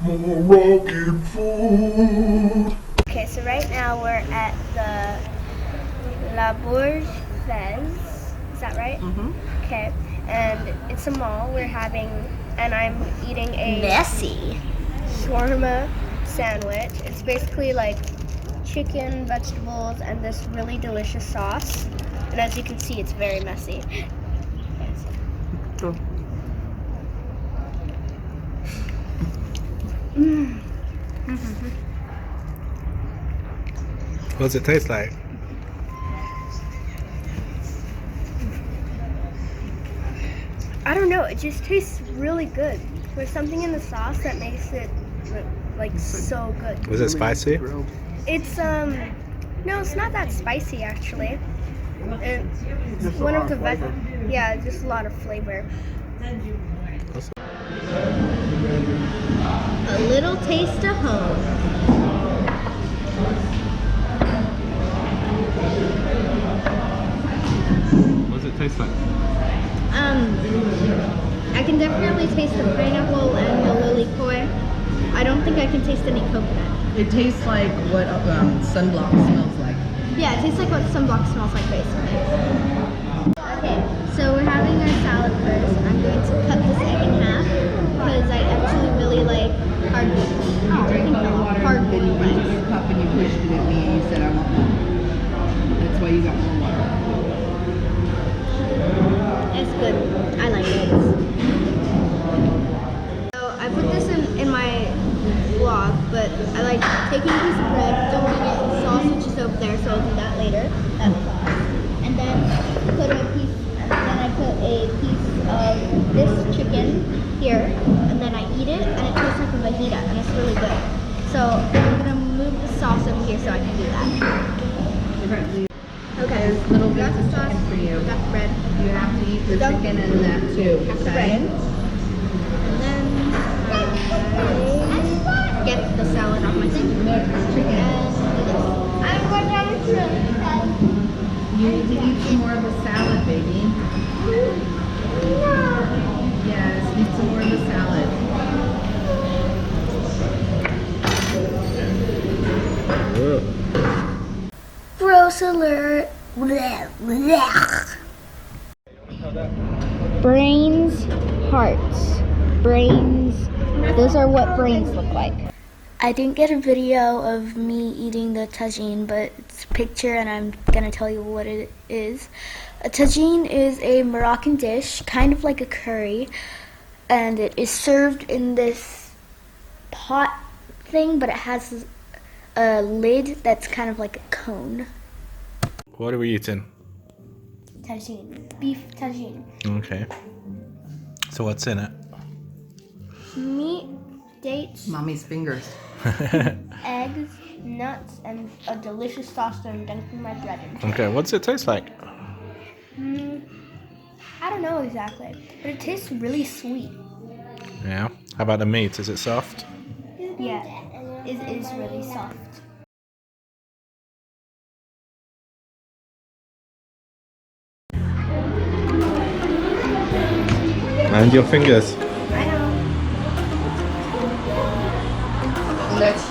Moroccan food. Okay, so right now we're at the La Bourge Fez. Is that right? Mm-hmm. Okay, and it's a mall. And I'm eating a Messy. shawarma sandwich. It's basically like chicken, vegetables, and this really delicious sauce. And as you can see, it's very messy. What does it taste like? I don't know. It just tastes really good. There's something in the sauce that makes it like so good. Was it spicy? It's no, it's not that spicy actually. It's one of the best. Yeah, just a lot of flavor. A little taste of home. What does it taste like? I can definitely taste the pineapple and the lily koi. I don't think I can taste any coconut. It tastes like what sunblock smells like. Yeah, it tastes like what sunblock smells like basically. Okay, so we're having our salad first. I'm going to cut this egg in half because I actually really like hard You drank all the water, hard then you went to rice. your cup and you pushed it at me and you said I want more. That's why you got more water. It's good. I like it. So I put this in my vlog, but I like taking a piece of bread, dunking it in sauce, which is over there, so I'll do that later. That sauce. And then I put a piece of this chicken here, and then I eat it, and it tastes like a fajita, and it's really good. So I'm gonna move the sauce over here so I can do that. Okay, There's little got bits the of sauce, chicken for you. got the bread. You have to eat the chicken and that too. Got the Okay? bread. And then I get the salad off my thing. Look, chicken. You need to eat some more of the salad, baby. Yes, eat some more of the salad. Gross alert. Brains, hearts. Brains. Those are what brains look like. I didn't get a video of me eating the tagine, but it's a picture and I'm gonna tell you what it is. A tagine is a Moroccan dish, kind of like a curry, and it is served in this pot thing, but it has a lid that's kind of like a cone. What are we eating? Tagine. Beef tagine. Okay. So what's in it? Meat, dates, Mommy's fingers. eggs, nuts, and a delicious sauce that I'm dunking my bread in. Okay, what's it taste like? I don't know exactly, but it tastes really sweet. Yeah. How about the meat? Is it soft? Yeah, it is really soft. And your fingers. I know. Let's.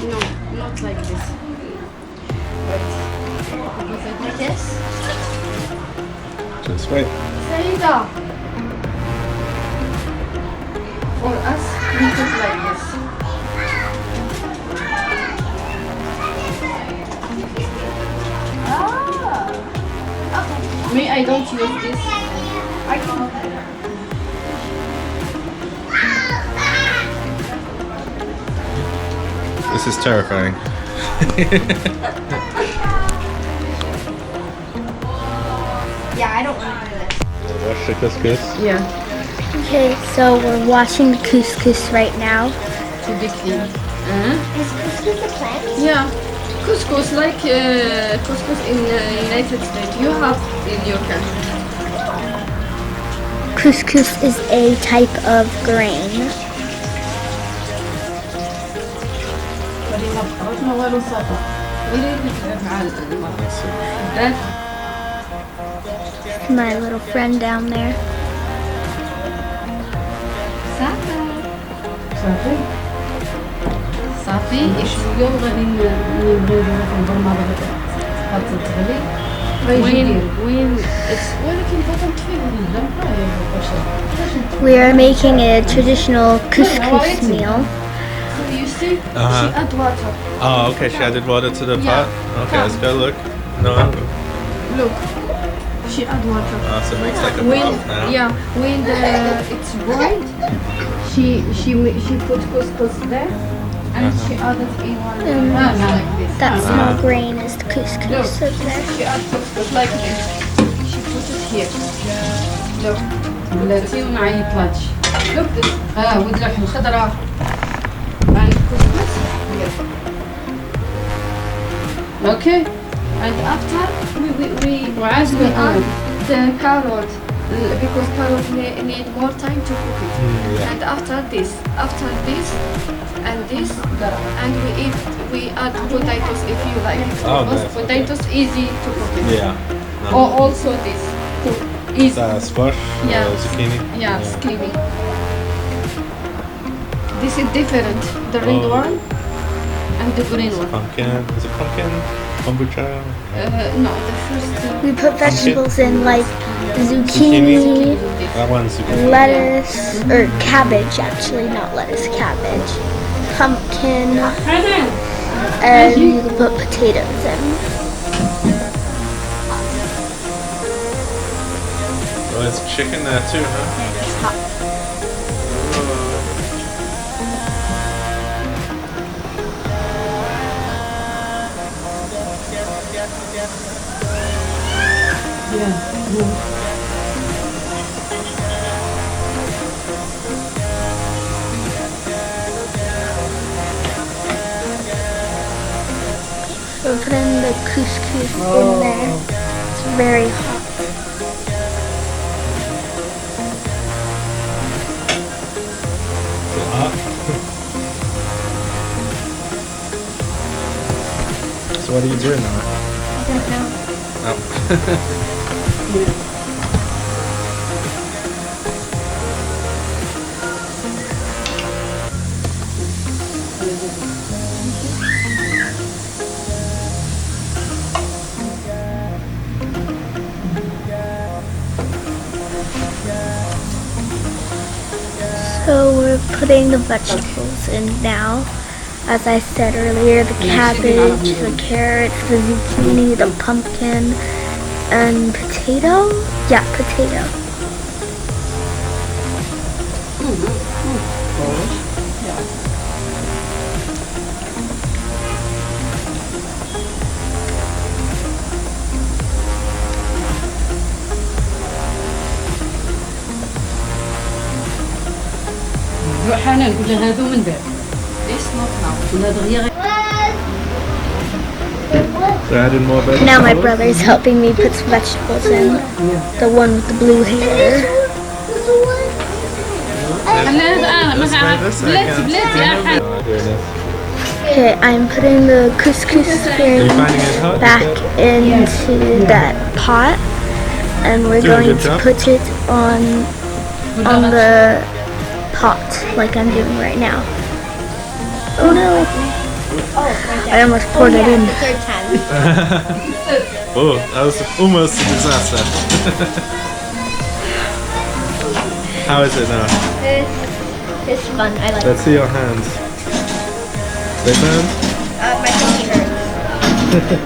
No, not like this. Like this? Just wait. For us, this is like this. Me, I don't use this. I can. This is terrifying. Yeah, I don't want to do this. Wash the couscous. Yeah. Okay, so we're washing the couscous right now. Too big thing. Is couscous a plant? Yeah, couscous like couscous in United States. You have in your country. Couscous is a type of grain. my little friend down there. صافي صافي اليوم غادي نبغيو نروحو البرمجة غادي تغلي وين ولكن فقط فيه We are making a traditional couscous meal. You see, Uh-huh. she add water. Oh, okay. She added water to the Yeah. pot. Okay, let's go look. No. Look, she add water. So it makes like a When broth now. when it's boiled, she put couscous there, and she added in one. Like this. That small grain is the couscous up there. She add couscous like this. She put it here. Look. بلاتي ونعيطلاتش. Look this. ود اللحم الخضراء. And couscous here. Okay. And after we add the carrot because carrot need more time to cook it. Yeah. And after this and this and we add potatoes if you like it. Oh, Because nice. potatoes easy to cook it. Yeah. Or also this too. Easy. Squash. Yeah. Zucchini. Yeah, skinny. This is different. The red Oh. one and the green one. Pumpkin. Is it pumpkin? Kombucha. No, the first. We put vegetables in like zucchini, That one's zucchini. lettuce, or cabbage actually, not lettuce, cabbage, pumpkin, and you can put potatoes in. Oh, there's chicken there too, huh? We're putting the couscous in there. It's very hot. Is it hot? So what are you doing now? I don't know. Oh. So we're putting the vegetables in now. As I said earlier, the cabbage, the carrots, the zucchini, the pumpkin, and potato? Yeah, potato. حنان قول لها هذو من بعد This not now. ولا دغيا So adding more vegetables. Now my brother's helping me put some vegetables in. The one with the blue hair. Let's try this again. Oh, doing this. Okay, I'm putting the couscous Are you finding it hot? back into that pot, and we're Doing a going good to job. put it on the pot like I'm doing right now. Oh no! I almost poured it in. The third time. Oh, that was almost a disaster. How is it now? It's fun. I like it. Let's see your hands. They burn? My pinky hurts.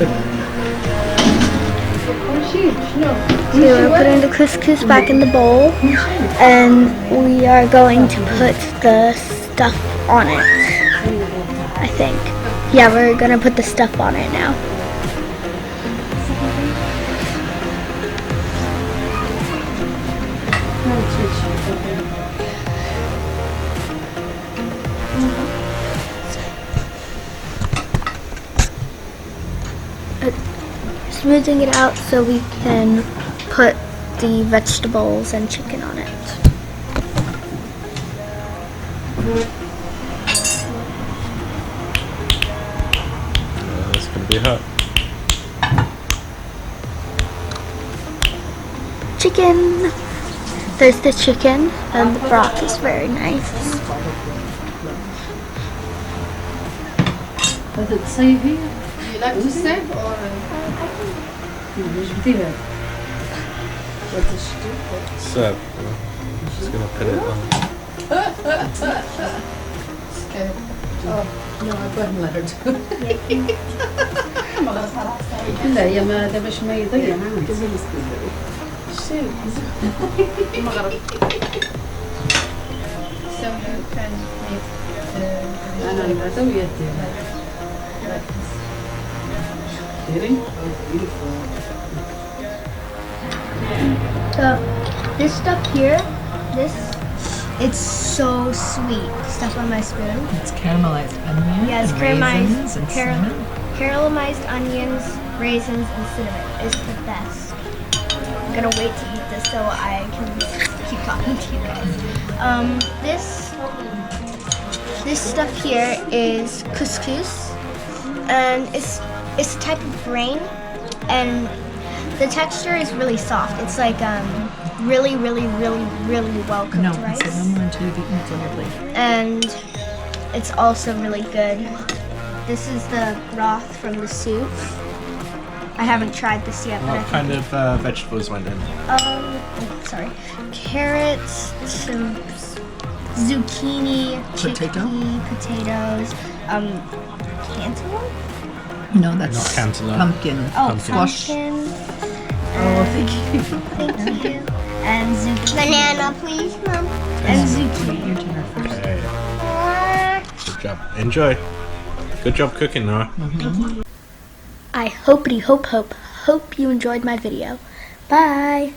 Okay, we're putting the couscous back in the bowl, and we are going to put the stuff on it. I think. Yeah, we're gonna put the stuff on it now. Smoothing it out so we can put the vegetables and chicken on it. It's gonna be hot. chicken. There's the chicken, and the broth is very nice. هذا تصيفي؟ You like to save or? جبتيها. So, just gonna put it on. Oh, no, I couldn't let her do it. لا هي ما هذا باش ما يضيع عندي. المغرب. So you can make أنا هذا ويدي. ديري. So this stuff here, it's so sweet. Stuff on my spoon. It's caramelized onion. Yeah, it's and raisins and cinnamon. caramelized onions, raisins, and cinnamon. It's the best. I'm gonna wait to eat this so I can keep talking to you guys. This stuff here is couscous, and it's a type of grain, and the texture is really soft. It's like really well cooked No, I rice. said no more until you've eaten what's on your plate. And it's also really good. This is the broth from the soup. I haven't tried this yet, but What kind of vegetables went in? sorry, carrots, some zucchini, Potato? chickpea, potatoes, cantaloupe. No, that's Not cantaloupe. pumpkin. Oh, Squash. pumpkin. Oh, thank you. Thank you. And zucchini. Banana, please, Mom. And zucchini. Your dinner first. Okay. Good job. Enjoy. Good job cooking, Noah. I hope you enjoyed my video. Bye!